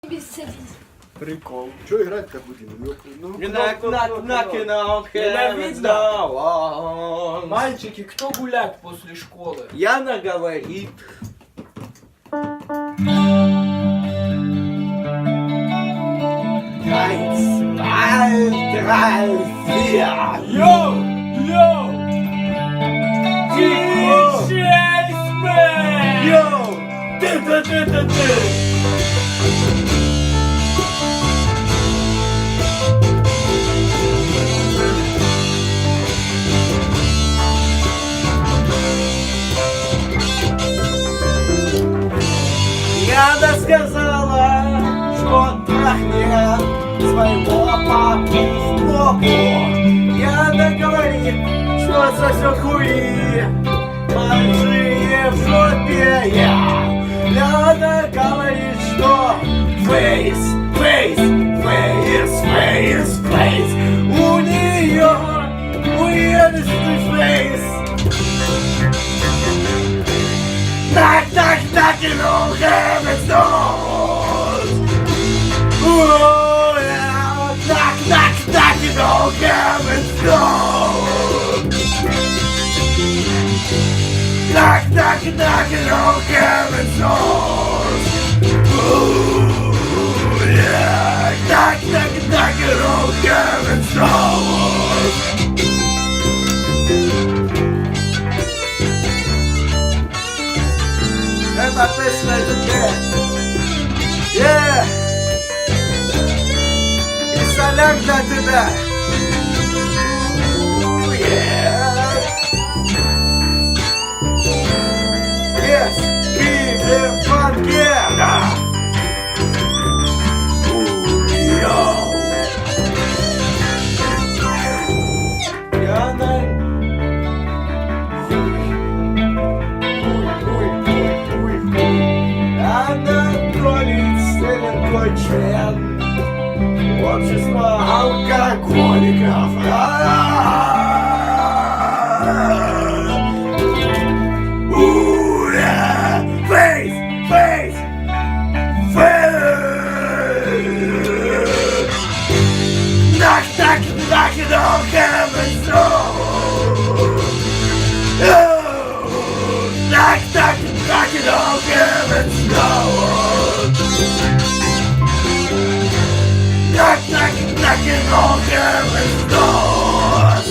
Без садись. Прикол. Что играть-то будем? Knocking on heaven's door. Мальчики, кто гулять после школы? Яна говорит. Eins, zwei, drei, vier. Йоу! Йоу! Чейсмен! Йоу! Ты! Яна сказала, что трахнет своего папу в попу. Яна говорит, что сосет хуи, большие в жопе я. Яна говорит, что фейс, фейс, фейс, фейс, фейс. У нее уедет фейс. Knock, knock, knocking on heaven's doors. Oh, yeah. Knock, knock, knocking on heaven's doors. Knock, knock, knocking on heaven's doors. Oh, yeah. Knock, knock, knocking on heaven's doors. Это песня тебе. И соляк для тебя. Yes, be фанкера. Член общества алкоголиков. Фейс, фейс, фейс. Knock, knock, knocking on heaven's door. Knock, knock, knocking on heaven's door. Knock, knock, knocking on heaven's doors.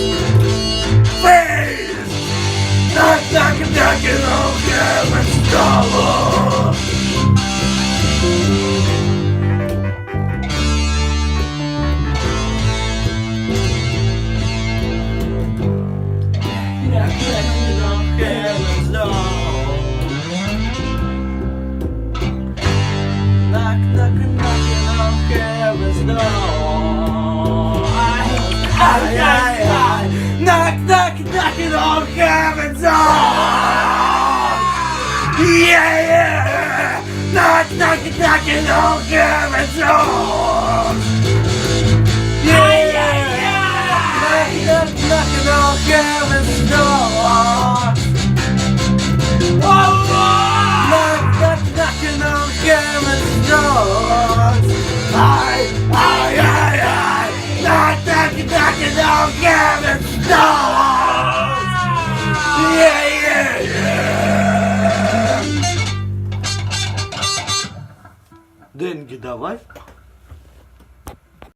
Face. Knock, knock, knocking on heaven's doors. Knock, knocking on heaven's doors. Knock, knock, knocking on heaven's door. Ay, ay, ay. Knock, knock, knocking on heaven's door. Yeah, yeah. Knock, knock, knocking on heaven's door. Yeah, yeah, yeah. Knock, knock, knocking on heaven's door. Whoa, whoa. Knock, knock, knocking on heaven's door. Ay, ay, ay, ay. Knock, knock, knocking on heaven's door. Yeah, yeah, yeah. Деньги давай.